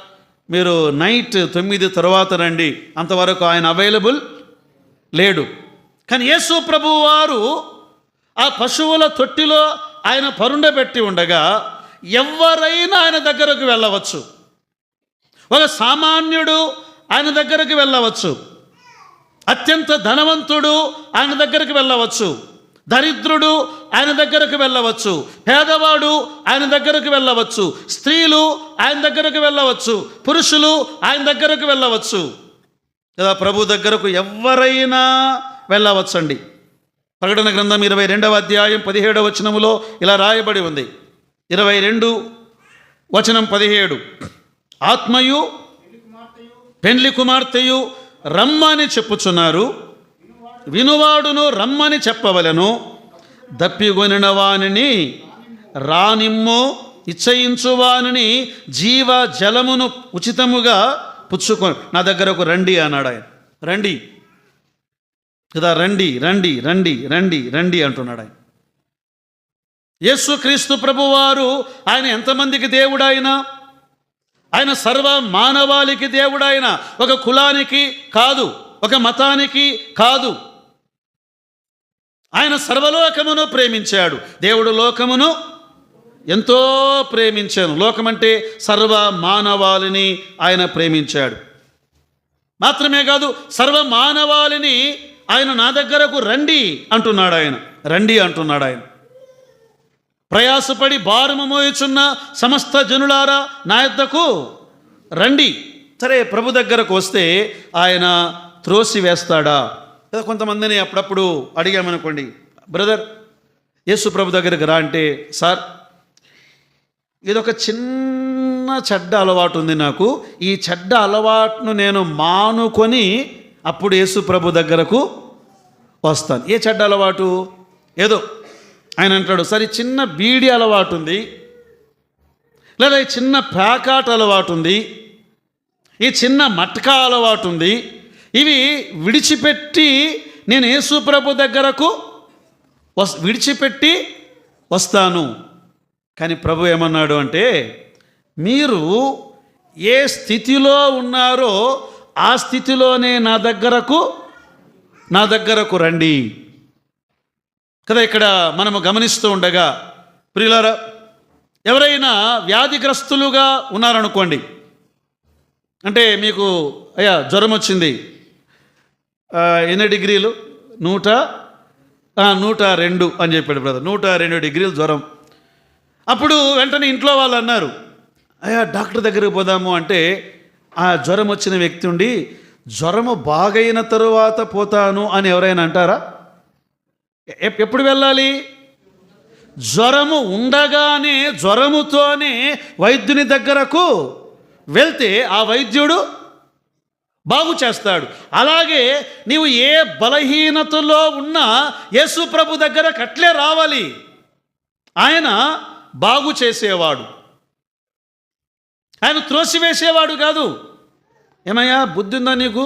మీరు నైట్ 9 తర్వాత రండి, అంతవరకు ఆయన అవైలబుల్ లేడు. కానీ యేసు ప్రభువు వారు ఆ పశువుల తొట్టిలో ఆయన పరుండబెట్టి ఉండగా ఎవరైనా ఆయన దగ్గరకు వెళ్ళవచ్చు. ఒక సామాన్యుడు ఆయన దగ్గరికి వెళ్ళవచ్చు, అత్యంత ధనవంతుడు ఆయన దగ్గరికి వెళ్ళవచ్చు, దరిద్రుడు ఆయన దగ్గరకు వెళ్ళవచ్చు, పేదవాడు ఆయన దగ్గరకు వెళ్ళవచ్చు, స్త్రీలు ఆయన దగ్గరకు వెళ్ళవచ్చు, పురుషులు ఆయన దగ్గరకు వెళ్ళవచ్చు, లేదా ప్రభు దగ్గరకు ఎవరైనా వెళ్ళవచ్చండి. ప్రకటన గ్రంథం 22వ అధ్యాయం 17వ వచనములో ఇలా రాయబడి ఉంది. 22:17 ఆత్మయు పెండ్లి కుమార్తెయు రమ్మని చెప్పుచున్నారు, వినువాడును రమ్మని చెప్పవలెను, దప్పిగొనిన వానిని రానిమ్ము, ఇచ్చయించువానిని జీవ జలమును ఉచితముగా పుచ్చుకొని నా దగ్గరకు రండి అన్నాడు ఆయన. రండి కదా, రండి రండి రండి రండి రండి అంటున్నాడు ఆయన. యేసుక్రీస్తు ప్రభువారు ఆయన ఎంతమందికి దేవుడాయన? ఆయన సర్వ మానవాళికి దేవుడాయన. ఒక కులానికి కాదు, ఒక మతానికి కాదు. ఆయన సర్వలోకమును ప్రేమించాడు. దేవుడు లోకమును ఎంతో ప్రేమించాను. లోకమంటే సర్వ మానవాళిని ఆయన ప్రేమించాడు. మాత్రమే కాదు, సర్వ మానవాళిని ఆయన నా దగ్గరకు రండి అంటున్నాడు ఆయన. రండి అంటున్నాడు ఆయన. ప్రయాసపడి భారము మోయుచున్న సమస్త జనులారా నా యొద్దకు రండి. సరే, ప్రభు దగ్గరకు వస్తే ఆయన త్రోసి వేస్తాడా? కొంతమందిని అప్పుడప్పుడు అడిగామనుకోండి, బ్రదర్ యేసు ప్రభు దగ్గరకు రా అంటే, సార్ ఇదొక చిన్న చెడ్డ అలవాటు ఉంది నాకు, ఈ చెడ్డ అలవాటును నేను మానుకొని అప్పుడు యేసు ప్రభు దగ్గరకు వస్తాను. ఏ చెడ్డ అలవాటు? ఏదో ఆయన అంటాడు, సరే చిన్న బీడి అలవాటు ఉంది, లేదా ఈ చిన్న ప్యాకాట్ అలవాటు ఉంది, ఈ చిన్న మట్కా అలవాటు ఉంది, ఇవి విడిచిపెట్టి నేను యేసు ప్రభు దగ్గరకు విడిచిపెట్టి వస్తాను. కానీ ప్రభు ఏమన్నాడు అంటే, మీరు ఏ స్థితిలో ఉన్నారో ఆ స్థితిలోనే నా దగ్గరకు రండి కదా. ఇక్కడ మనము గమనిస్తూ ఉండగా ప్రియులారా, ఎవరైనా వ్యాధిగ్రస్తులుగా ఉన్నారనుకోండి, అంటే మీకు అయ్యా జ్వరం వచ్చింది, ఎన్ని డిగ్రీలు? 102 అని చెప్పాడు బ్రదర్. 102 డిగ్రీలు జ్వరం. అప్పుడు వెంటనే ఇంట్లో వాళ్ళు అన్నారు, అయ్యా డాక్టర్ దగ్గరికి పోదాము అంటే, ఆ జ్వరం వచ్చిన వ్యక్తి ఉండి జ్వరము బాగైన తరువాత పోతాను అని ఎవరైనా అంటారా? ఎప్పుడు వెళ్ళాలి? జ్వరము ఉండగానే, జ్వరముతోనే వైద్యుని దగ్గరకు వెళ్తే ఆ వైద్యుడు బాగు చేస్తాడు. అలాగే నీవు ఏ బలహీనతలో ఉన్నా యేసు ప్రభు దగ్గర కట్లే రావాలి. ఆయన బాగు చేసేవాడు, ఆయన త్రోసివేసేవాడు కాదు. ఏమయ్యా బుద్ధి ఉందా నీకు?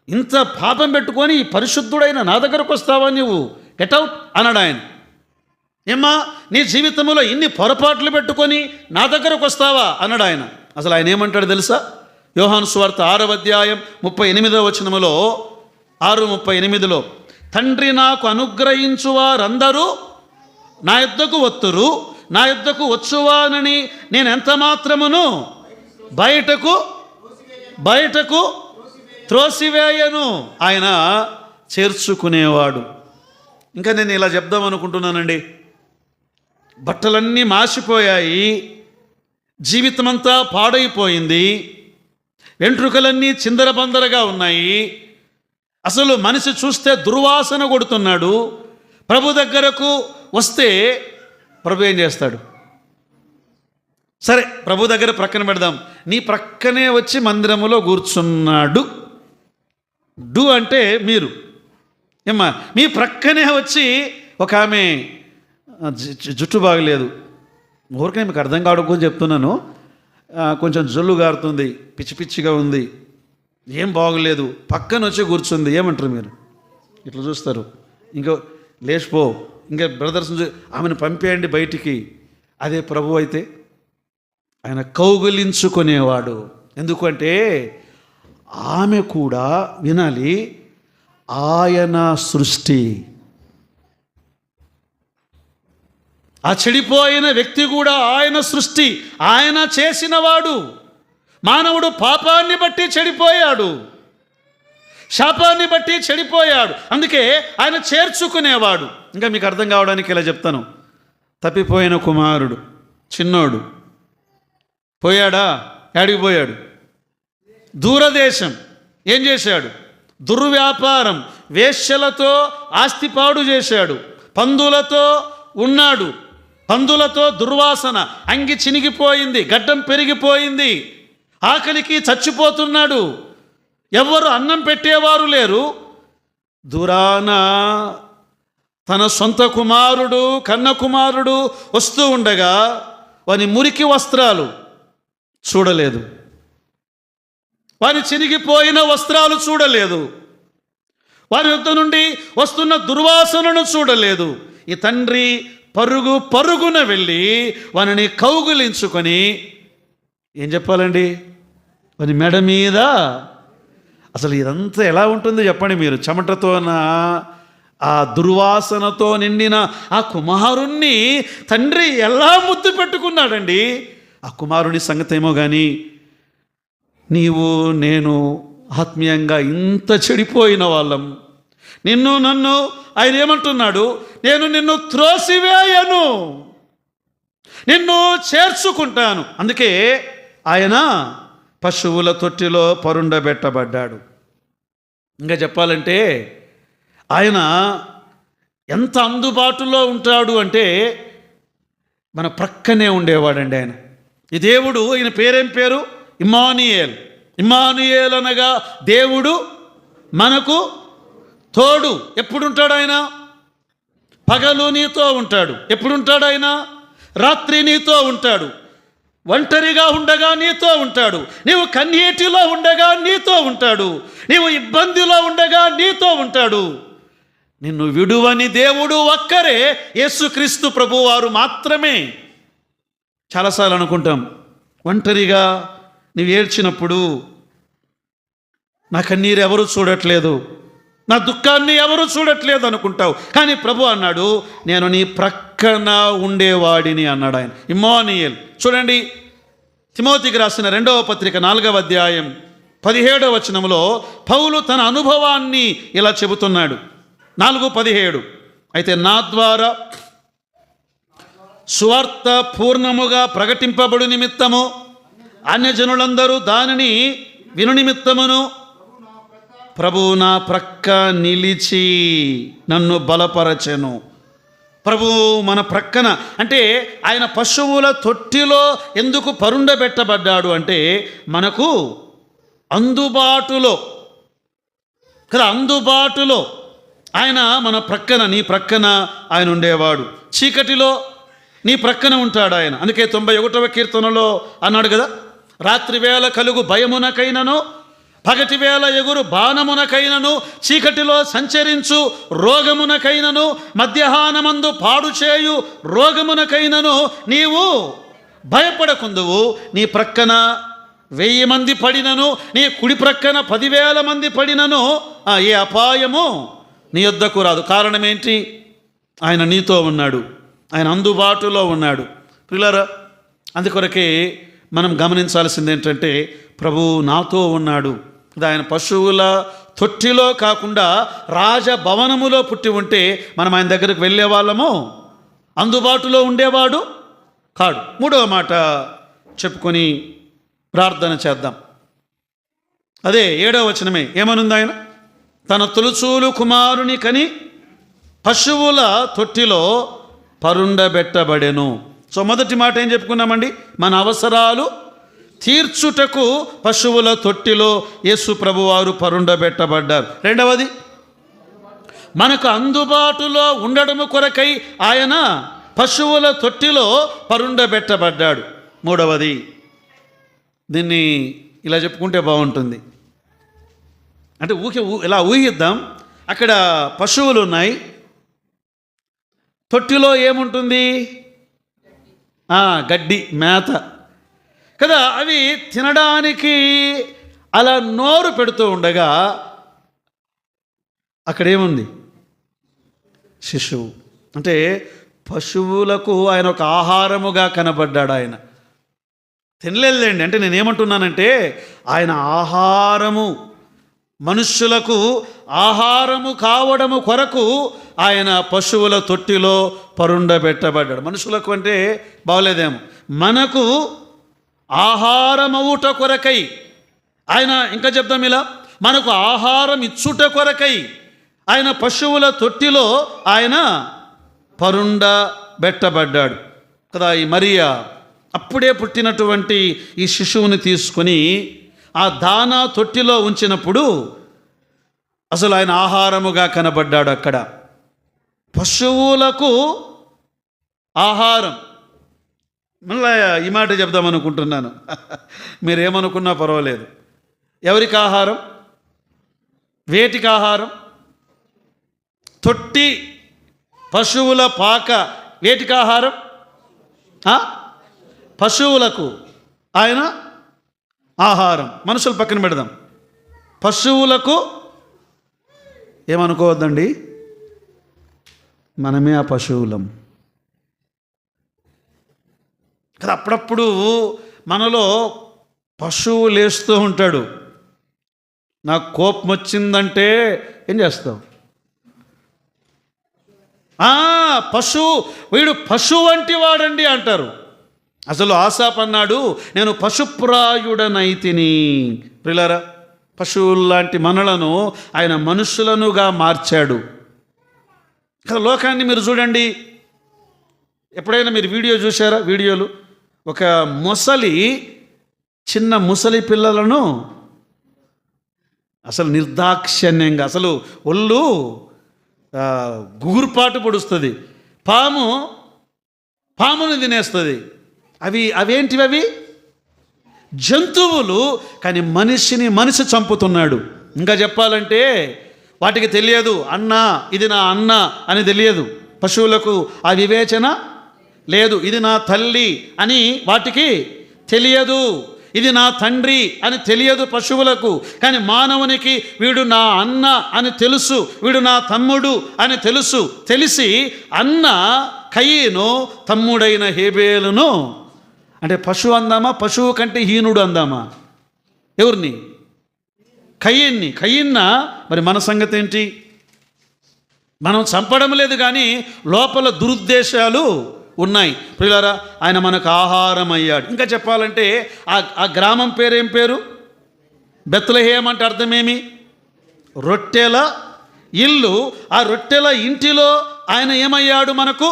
ఇంత పాపం పెట్టుకొని పరిశుద్ధుడైన నా దగ్గరకు వస్తావా నువ్వు? గెట్ అవుట్ అన్నాడు ఆయన. ఏమ్మా నీ జీవితంలో ఇన్ని పొరపాట్లు పెట్టుకొని నా దగ్గరకు వస్తావా అన్నాడు ఆయన. అసలు ఆయన ఏమంటాడు తెలుసా? యోహాను సువార్త 6వ అధ్యాయం 38వ వచనములో 6:38 తండ్రి నాకు అనుగ్రహించు వారందరూ నా యొద్దకు వత్తురు, నా యొద్దకు వచ్చువానని నేను ఎంత మాత్రమును బయటకు త్రోసివేయను. ఆయన చేర్చుకునేవాడు. ఇంకా నేను ఇలా చెప్దాం అనుకుంటున్నానండి. బట్టలన్నీ మాసిపోయాయి, జీవితమంతా పాడైపోయింది, వెంట్రుకలన్నీ చిందరబందరగా ఉన్నాయి, అసలు మనిషి చూస్తే దుర్వాసన కొడుతున్నాడు. ప్రభు దగ్గరకు వస్తే ప్రభు ఏం చేస్తాడు? సరే ప్రభు దగ్గర ప్రక్కన పెడదాం, నీ ప్రక్కనే వచ్చి మందిరములో కూర్చున్నాడు. డు అంటే మీరు ఏమ్మా, మీ ప్రక్కనే వచ్చి ఒక ఆమె జుట్టు బాగలేదు, ఊరికే మీకు అర్థం కావడం చెప్తున్నాను, కొంచెం జొల్లు గారుతుంది, పిచ్చి పిచ్చిగా ఉంది, ఏం బాగలేదు, పక్కన వచ్చి కూర్చుంది. ఏమంటారు మీరు? ఇట్లా చూస్తారు, ఇంకో లేచిపో, ఇంకా బ్రదర్స్ ఆమెను పంపేయండి బయటికి. అదే ప్రభు అయితే ఆయన కౌగిలించుకునేవాడు. ఎందుకంటే ఆమె కూడా వినాలి, ఆయన సృష్టి. ఆ చెడిపోయిన వ్యక్తి కూడా ఆయన సృష్టి, ఆయన చేసినవాడు. మానవుడు పాపాన్ని బట్టి చెడిపోయాడు, శాపాన్ని బట్టి చెడిపోయాడు. అందుకే ఆయన చేర్చుకునేవాడు. ఇంకా మీకు అర్థం కావడానికి ఇలా చెప్తాను. తప్పిపోయిన కుమారుడు చిన్నోడు పోయాడా? యాడికి పోయాడు? దూరదేశం. ఏం చేశాడు? దుర్వ్యాపారం, వేశ్యలతో ఆస్తి పాడు చేశాడు, పందులతో ఉన్నాడు, పందులతో దుర్వాసన, అంగి చినిగిపోయింది, గడ్డం పెరిగిపోయింది, ఆకలికి చచ్చిపోతున్నాడు, ఎవ్వరు అన్నం పెట్టేవారు లేరు. దూరాన తన సొంత కుమారుడు, కన్న కుమారుడు వస్తూ ఉండగా వాని మురికి వస్త్రాలు చూడలేదు, వాని చినిగిపోయిన వస్త్రాలు చూడలేదు, వారి యొద్ద నుండి వస్తున్న దుర్వాసనను చూడలేదు. ఈ తండ్రి పరుగున వెళ్ళి వానిని కౌగులించుకొని ఏం చెప్పాలండి? వాని మెడ మీద, అసలు ఇదంతా ఎలా ఉంటుంది చెప్పండి మీరు? చెమటతోన, ఆ దుర్వాసనతో నిండిన ఆ కుమారుణ్ణి తండ్రి ఎలా ముద్దు పెట్టుకున్నాడండి. ఆ కుమారుని సంగతి ఏమో కానీ, నీవు నేను ఆత్మీయంగా ఇంత చెడిపోయిన వాళ్ళం, నన్ను ఆయన ఏమంటున్నాడు? నేను నిన్ను త్రోసివేయను, నిన్ను చేర్చుకుంటాను. అందుకే ఆయన పశువుల తొట్టిలో పరుండబెట్టబడ్డాడు. ఇంకా చెప్పాలంటే ఆయన ఎంత అందుబాటులో ఉంటాడు అంటే మన ప్రక్కనే ఉండేవాడండి ఆయన. ఈ దేవుడు, ఈయన పేరేం పేరు? ఇమ్మానుయేల్. ఇమ్మానుయేల్ అనగా దేవుడు మనకు తోడు. ఎప్పుడుంటాడు ఆయన? పగలు నీతో ఉంటాడు. ఎప్పుడుంటాడు ఆయన? రాత్రి నీతో ఉంటాడు. ఒంటరిగా ఉండగా నీతో ఉంటాడు, నీవు కన్నీటిలో ఉండగా నీతో ఉంటాడు, నీవు ఇబ్బందిలో ఉండగా నీతో ఉంటాడు. నిన్ను విడువని దేవుడు ఒక్కరే, యేసుక్రీస్తు ప్రభువారు మాత్రమే. చాలాసార్లు అనుకుంటాం, ఒంటరిగా నీవు ఏడ్చినప్పుడు నా కన్నీరు ఎవరు చూడట్లేదు, నా దుఃఖాన్ని ఎవరు చూడట్లేదు అనుకుంటావు. కానీ ప్రభు అన్నాడు, నేను నీ ప్రక్కన ఉండేవాడిని అన్నాడు ఆయన. ఇమ్మానుయేల్. చూడండి, తిమోతికి రాసిన 2వ పత్రిక 4వ అధ్యాయం 17వ వచనంలో పౌలు తన అనుభవాన్ని ఇలా చెబుతున్నాడు. 4:17. అయితే నా ద్వారా సువార్త పూర్ణముగా ప్రకటింపబడు నిమిత్తము అన్యజనులందరూ దానిని విను నిమిత్తమును ప్రభువు నా ప్రక్క నిలిచి నన్ను బలపరచెను. ప్రభువు మన ప్రక్కన అంటే ఆయన పశువుల తొట్టిలో ఎందుకు పరుండబెట్టబడ్డాడు అంటే మనకు అందుబాటులో కదా, అందుబాటులో ఆయన మన ప్రక్కన, నీ ప్రక్కన ఆయన ఉండేవాడు. చీకటిలో నీ ప్రక్కన ఉంటాడు ఆయన. అందుకే 91వ కీర్తనలో అన్నాడు కదా, రాత్రి వేళ కలుగు భయమునకైనను, పగటి వేళ ఎగురు బాణమునకైనను, చీకటిలో సంచరించు రోగమునకైనను, మధ్యాహ్నమందు పాడు చేయు రోగమునకైనను నీవు భయపడకుందువు. నీ ప్రక్కన 1000 మంది పడినను, నీ కుడి ప్రక్కన 10,000 మంది పడినను ఏ అపాయము నీ యొద్దకు రాదు. కారణం ఏంటి? ఆయన నీతో ఉన్నాడు, ఆయన అందుబాటులో ఉన్నాడు. ప్రియులారా, అందుకొరకే మనం గమనించాల్సింది ఏంటంటే ప్రభువు నాతో ఉన్నాడు. ఆయన పశువుల తొట్టిలో కాకుండా రాజభవనములో పుట్టి ఉంటే మనం ఆయన దగ్గరకు వెళ్ళే వాళ్ళము, అందుబాటులో ఉండేవాడు కాడు. 3వ మాట చెప్పుకొని ప్రార్థన చేద్దాం. అదే 7వ వచనమే. ఏమనుంది ఆయన? తన తొలుచూలు కుమారుని కని పశువుల తొట్టిలో పరుండబెట్టబడెను. సో మొదటి మాట ఏం చెప్పుకున్నామండి? మన అవసరాలు తీర్చుటకు పశువుల తొట్టిలో యేసు ప్రభువారు పరుండబెట్టబడ్డారు. రెండవది, మనకు అందుబాటులో ఉండడము కొరకై ఆయన పశువుల తొట్టిలో పరుండబెట్టబడ్డాడు. మూడవది, దీన్ని ఇలా చెప్పుకుంటే బాగుంటుంది. అంటే ఇలా ఊహిద్దాం, అక్కడ పశువులు ఉన్నాయి, తొట్టిలో ఏముంటుంది? గడ్డి, మేత కదా. అవి తినడానికి అలా నోరు పెడుతూ ఉండగా అక్కడేముంది? శిశువు. అంటే పశువులకు ఆయన ఒక ఆహారముగా కనబడ్డాడు. ఆయన తినలేదులేండి. అంటే నేనేమంటున్నానంటే ఆయన ఆహారము, మనుష్యులకు ఆహారము కావడము కొరకు ఆయన పశువుల తొట్టిలో పరుండబెట్టబడ్డాడు. మనుషులకు అంటే బాగలేదేమో, మనకు ఆహారమవుట కొరకై ఆయన, ఇంకా చెప్తాం ఇలా, మనకు ఆహారం ఇచ్చుట కొరకై ఆయన పశువుల తొట్టిలో ఆయన పరుండబెట్టబడ్డాడు కదా. ఈ మరియా అప్పుడే పుట్టినటువంటి ఈ శిశువుని తీసుకొని ఆ దానా తొట్టిలో ఉంచినప్పుడు అసలు ఆయన ఆహారముగా కనబడ్డాడు. అక్కడ పశువులకు ఆహారం. మళ్ళీ ఈ మాట చెప్దామనుకుంటున్నాను, మీరేమనుకున్నా పర్వాలేదు. ఎవరికి ఆహారం? వేటికి ఆహారం? తొట్టి పశువుల పాక వేటికి ఆహారం? పశువులకు ఆయన ఆహారం. మనుషులు పక్కన పెడదాం, పశువులకు ఏమనుకోవద్దండి, మనమే ఆ పశువులం కదా. అప్పుడప్పుడు మనలో పశువు లేస్తూ ఉంటాడు. నాకు కోపం వచ్చిందంటే ఏం చేస్తావు? పశువు, వీడు పశువు వంటి వాడండి అంటారు. అసలు ఆసాప్ అన్నాడు, నేను పశుప్రాయుడనైతిని. ప్రియులారా, పశువుల్లాంటి మనలను ఆయన మనుషులనుగా మార్చాడు కదా. లోకాన్ని మీరు చూడండి, ఎప్పుడైనా మీరు వీడియో చూసారా? వీడియోలు, ఒక ముసలి, చిన్న ముసలి పిల్లలను అసలు నిర్దాక్షిణ్యంగా, అసలు ఒళ్ళు గుగురుపాటు పొడుస్తుంది, పాముని తినేస్తుంది. అవేంటివి? అవి జంతువులు, కానీ మనిషి చంపుతున్నాడు. ఇంకా చెప్పాలంటే వాటికి తెలియదు, అన్న ఇది నా అన్న అని తెలియదు. పశువులకు ఆ వివేచన లేదు. ఇది నా తల్లి అని వాటికి తెలియదు, ఇది నా తండ్రి అని తెలియదు పశువులకు. కానీ మానవునికి వీడు నా అన్న అని తెలుసు, వీడు నా తమ్ముడు అని తెలుసు. తెలిసి అన్న కయీను తమ్ముడైన హేబేలును, అంటే పశువు అందామా, పశువు కంటే హీనుడు అందామా? ఎవరిని? కయీన్ని. కయీన్నా మరి మన సంగతి ఏంటి? మనం చంపడం లేదు, కానీ లోపల దురుద్దేశాలు ఉన్నాయి. ప్రియులారా, ఆయన మనకు ఆహారం అయ్యాడు. ఇంకా చెప్పాలంటే ఆ గ్రామం పేరేం పేరు? బెత్లెహేం అంటే అర్థమేమి? రొట్టెల ఇల్లు. ఆ రొట్టెల ఇంటిలో ఆయన ఏమయ్యాడు? మనకు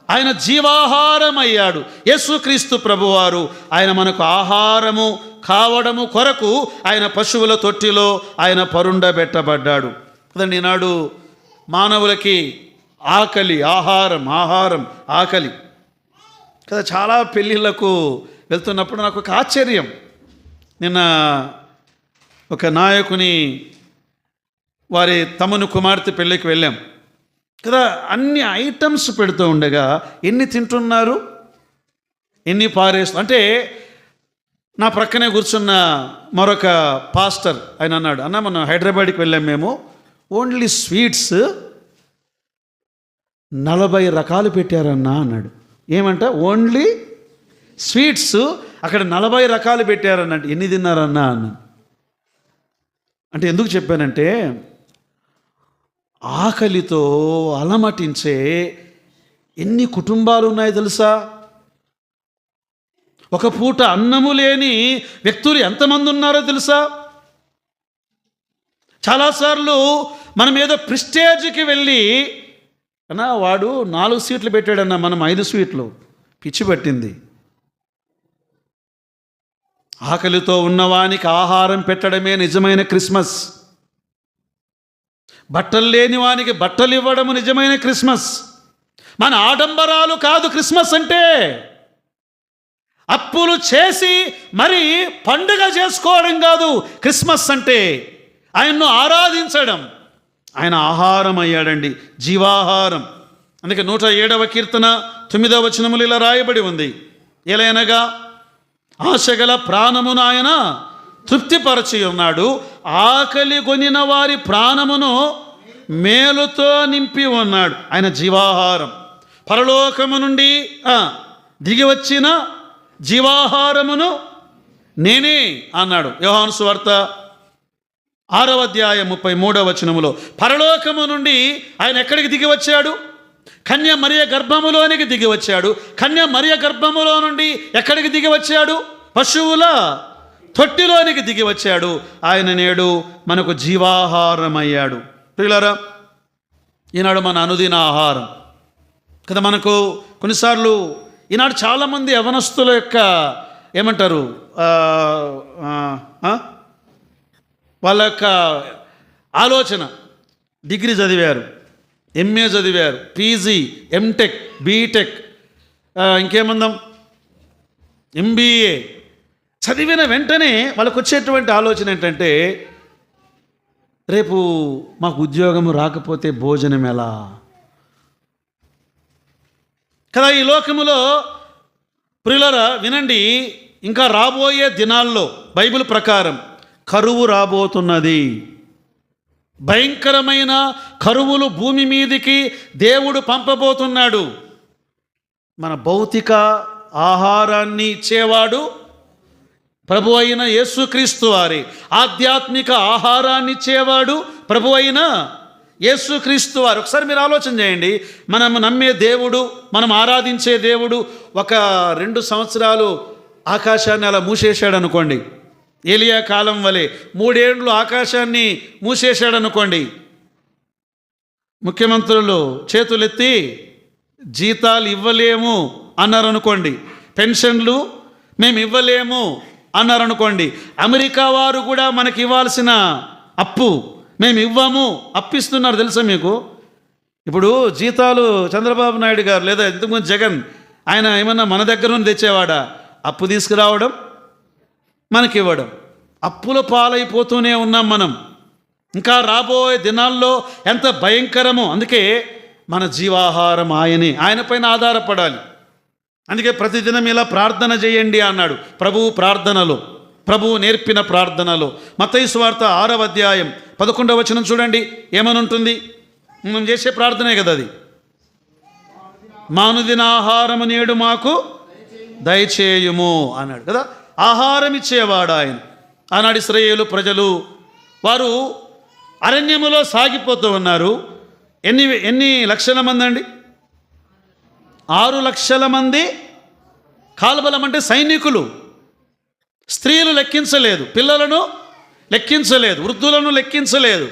ఆయన జీవాహారం అయ్యాడు. యేసుక్రీస్తు ప్రభువారు ఆయన మనకు ఆహారము కావడము కొరకు ఆయన పశువుల తొట్టిలో ఆయన పరుండబెట్టబడ్డాడు కదండి. ఈనాడు మానవులకి ఆకలి, ఆహారం ఆకలి కదా. చాలా పెళ్ళిళ్ళకు వెళ్తున్నప్పుడు నాకు ఒక ఆశ్చర్యం. నిన్న ఒక నాయకుని వారి తమ్ముని కుమార్తె పెళ్ళికి వెళ్ళాం కదా. అన్ని ఐటమ్స్ పెడుతూ ఉండగా ఎన్ని తింటున్నారు, ఎన్ని పారేస్తూ. అంటే నా ప్రక్కనే కూర్చున్న మరొక పాస్టర్ ఆయన అన్నాడు, అన్న మనం హైదరాబాద్కి వెళ్ళాం, మేము ఓన్లీ స్వీట్స్ 40 రకాలు పెట్టారన్నా అన్నాడు. ఏమంట? ఓన్లీ స్వీట్స్ అక్కడ 40 రకాలు పెట్టారన్నట్టు. ఎన్ని తిన్నారన్నా అన్నాను. అంటే ఎందుకు చెప్పానంటే, ఆకలితో అలమటించే ఎన్ని కుటుంబాలు ఉన్నాయో తెలుసా? ఒక పూట అన్నము లేని వ్యక్తులు ఎంతమంది ఉన్నారో తెలుసా? చాలాసార్లు మనం ఏదో ప్రిస్టేజ్కి వెళ్ళి, అన్నా వాడు 4 సీట్లు పెట్టాడన్నా, మనం 5 సీట్లు, పిచ్చి పట్టింది. ఆకలితో ఉన్నవానికి ఆహారం పెట్టడమే నిజమైన క్రిస్మస్. బట్టలు లేని వానికి బట్టలు ఇవ్వడము నిజమైన క్రిస్మస్. మన ఆడంబరాలు కాదు క్రిస్మస్ అంటే. అప్పులు చేసి మరి పండుగ చేసుకోవడం కాదు క్రిస్మస్ అంటే. ఆయన్ను ఆరాధించడం. ఆయన ఆహారం అయ్యాడండి, జీవాహారం. అందుకే 107వ కీర్తన 9వ వచనములు ఇలా రాయబడి ఉంది, ఎలయనగా ఆశగల ప్రాణమును ఆయన తృప్తిపరచి ఉన్నాడు, ఆకలి కొనిన వారి ప్రాణమును మేలుతో నింపి ఉన్నాడు. ఆయన జీవాహారం. పరలోకము నుండి దిగి వచ్చిన జీవాహారమును నేనే అన్నాడు. యోహాను సువార్త 6వ అధ్యాయం 33వ వచనములో పరలోకము నుండి ఆయన ఎక్కడికి దిగి వచ్చాడు? కన్య మరియ గర్భములోనికి దిగి వచ్చాడు. కన్య మరియ గర్భములో నుండి ఎక్కడికి దిగి వచ్చాడు? పశువుల తొట్టిలోనికి దిగి వచ్చాడు. ఆయన నేడు మనకు జీవాహారమయ్యాడు. ప్రియులారా, ఈనాడు మన అనుదిన ఆహారం కదా. మనకు కొన్నిసార్లు ఈనాడు చాలామంది యవనస్తుల యొక్క ఏమంటారు వాళ్ళ యొక్క ఆలోచన, డిగ్రీ చదివారు, ఎంఏ చదివారు, పీజీ, ఎంటెక్, బీటెక్, ఇంకేమందాం ఎంబీఏ చదివిన వెంటనే వాళ్ళకు వచ్చేటువంటి ఆలోచన ఏంటంటే, రేపు మాకు ఉద్యోగం రాకపోతే భోజనం ఎలా కదా. ఈ లోకములో ప్రియులారా వినండి, ఇంకా రాబోయే దినాల్లో బైబిల్ ప్రకారం కరువు రాబోతున్నది. భయంకరమైన కరువులు భూమి మీదికి దేవుడు పంపబోతున్నాడు. మన భౌతిక ఆహారాన్ని ఇచ్చేవాడు ప్రభు అయిన యేసుక్రీస్తు వారి, ఆధ్యాత్మిక ఆహారాన్ని ఇచ్చేవాడు ప్రభు అయిన యేసుక్రీస్తు వారు. ఒకసారి మీరు ఆలోచన చేయండి. మనం నమ్మే దేవుడు, మనం ఆరాధించే దేవుడు ఒక 2 సంవత్సరాలు ఆకాశాన్ని అలా మూసేశాడు అనుకోండి, ఏలియా కాలం వలె 3 ఏళ్ళు ఆకాశాన్ని మూసేశాడు అనుకోండి. ముఖ్యమంత్రులు చేతులెత్తి జీతాలు ఇవ్వలేము అన్నారనుకోండి, పెన్షన్లు మేము ఇవ్వలేము అన్నారనుకోండి, అమెరికా వారు కూడా మనకి ఇవ్వాల్సిన అప్పు మేము ఇవ్వము అప్పిస్తున్నారు. తెలుసా మీకు? ఇప్పుడు జీతాలు చంద్రబాబు నాయుడు గారు లేదా ఇంతకుముందు జగన్ ఆయన ఏమన్నా మన దగ్గర నుండి తెచ్చేవాడా? అప్పు తీసుకురావడం, మనకి ఇవ్వడం. అప్పుల పాలైపోతూనే ఉన్నాం మనం. ఇంకా రాబోయే దినాల్లో ఎంత భయంకరమో. అందుకే మన జీవాహారం ఆయనే, ఆయన పైన ఆధారపడాలి. అందుకే ప్రతిదినం ఇలా ప్రార్థన చేయండి అన్నాడు ప్రభువు ప్రార్థనలో, ప్రభువు నేర్పిన ప్రార్థనలో. మత్తయి సువార్త 6వ అధ్యాయం 11వ వచనం చూడండి, ఏమని ఉంటుంది? మనం చేసే ప్రార్థనే కదా అది. మా అనుదిన ఆహారము నేడు మాకు దయచేయుము అన్నాడు కదా. ఆహారం ఇచ్చేవాడు ఆయన. ఆనాడు ఇశ్రాయేలు ప్రజలు వారు అరణ్యములో సాగిపోతూ ఉన్నారు. ఎన్ని లక్షల మంది అండి? 6 లక్షల మంది కాల్బలం అంటే సైనికులు. స్త్రీలు లెక్కించలేదు, పిల్లలను లెక్కించలేదు, వృద్ధులను లెక్కించలేదు.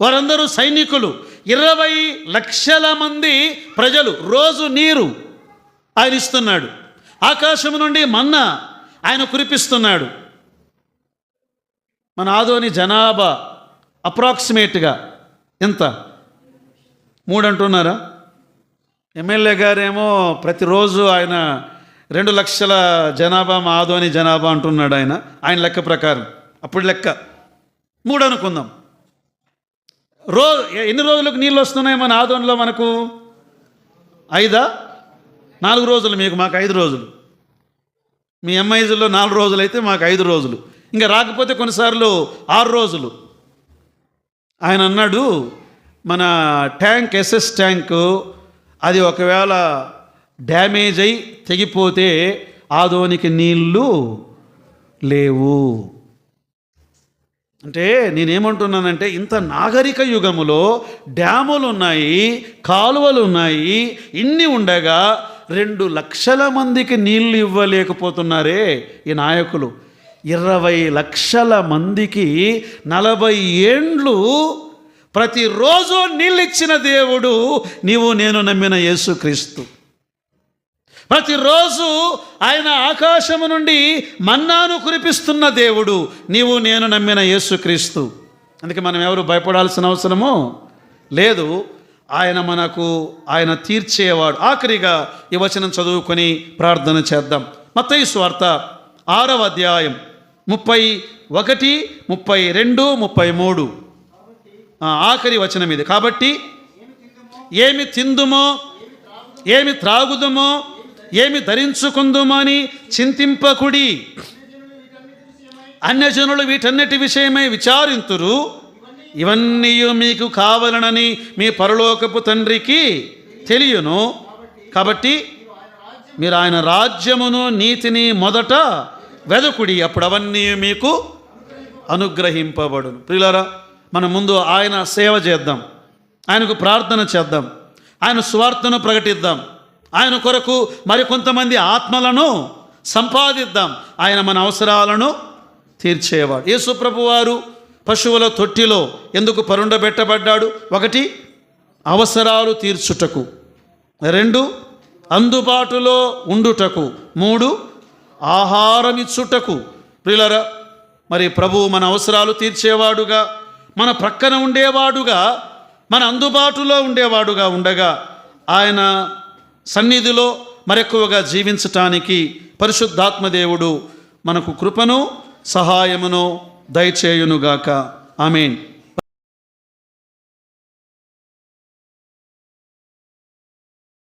వారందరూ సైనికులు. 20 లక్షల మంది ప్రజలు. రోజు నీరు ఆయన ఇస్తున్నాడు. ఆకాశం నుండి మన్నా ఆయన కురిపిస్తున్నాడు. మన ఆదోని జనాభా అప్రాక్సిమేట్గా ఎంత? 3 అంటున్నారా? ఎమ్మెల్యే గారేమో ప్రతిరోజు ఆయన 2 లక్షల జనాభా మా ఆదోని జనాభా అంటున్నాడు ఆయన లెక్క ప్రకారం. అప్పుడు లెక్క 3 అనుకుందాం. ఎన్ని రోజులకు నీళ్ళు వస్తున్నాయి మన ఆదోనిలో? మనకు 5 4 రోజులు, మీకు మాకు 5 రోజులు. మీ ఎంఐజీలో 4 రోజులు అయితే మాకు 5 రోజులు. ఇంకా రాకపోతే కొన్నిసార్లు 6 రోజులు. ఆయన అన్నాడు మన ట్యాంక్, ఎస్ఎస్ ట్యాంకు అది ఒకవేళ డ్యామేజ్ అయి తెగిపోతే ఆదోనికి నీళ్ళు లేవు. అంటే నేనేమంటున్నానంటే, ఇంత నాగరిక యుగములో డ్యాములు ఉన్నాయి, కాలువలు ఉన్నాయి, ఇన్ని ఉండగా 2 లక్షల మందికి నీళ్ళు ఇవ్వలేకపోతున్నారే ఈ నాయకులు. 20 లక్షల మందికి 40 ఏండ్లు ప్రతిరోజు నీళ్ళిచ్చిన దేవుడు నీవు నేను నమ్మిన యేసుక్రీస్తు. ప్రతిరోజు ఆయన ఆకాశము నుండి మన్నాను కురిపిస్తున్న దేవుడు నీవు నేను నమ్మిన యేసుక్రీస్తు. అందుకే మనం ఎవరు భయపడాల్సిన అవసరము లేదు. ఆయన తీర్చేవాడు. ఆఖరిగా ఈ వచనం చదువుకొని ప్రార్థన చేద్దాం. మత్తయి సువార్త 6వ అధ్యాయం 31, 32, 33 ఆఖరి వచనం ఇది. కాబట్టి ఏమి తిందుమో, ఏమి త్రాగుదుమో, ఏమి ధరించుకుందుమో అని చింతింపకుడి. అన్యజనులు వీటన్నిటి విషయమై విచారింతురు. ఇవన్నీ మీకు కావాలనని మీ పరలోకపు తండ్రికి తెలియను. కాబట్టి మీరు ఆయన రాజ్యమును నీతిని మొదట వెదకుడి, అప్పుడు అవన్నీ మీకు అనుగ్రహింపబడును. ప్రియులారా, మనం ముందు ఆయన సేవ చేద్దాం, ఆయనకు ప్రార్థన చేద్దాం, ఆయన సువార్తను ప్రకటిద్దాం, ఆయన కొరకు మరికొంతమంది ఆత్మలను సంపాదిద్దాం. ఆయన మన అవసరాలను తీర్చేవాడు. యేసు ప్రభువారు పశువుల తొట్టిలో ఎందుకు పరుండబెట్టబడ్డాడు? 1, అవసరాలు తీర్చుటకు. 2, అందుబాటులో ఉండుటకు. 3, ఆహారం ఇచ్చుటకు. ప్రియులారా, మరి ప్రభువు మన అవసరాలు తీర్చేవాడుగా, మన ప్రక్కన ఉండేవాడుగా, మన అందుబాటులో ఉండేవాడుగా ఉండగా ఆయన సన్నిధిలో మరెక్కువగా జీవించటానికి పరిశుద్ధాత్మదేవుడు మనకు కృపను సహాయమును దయచేయునుగాక. ఆమేన్.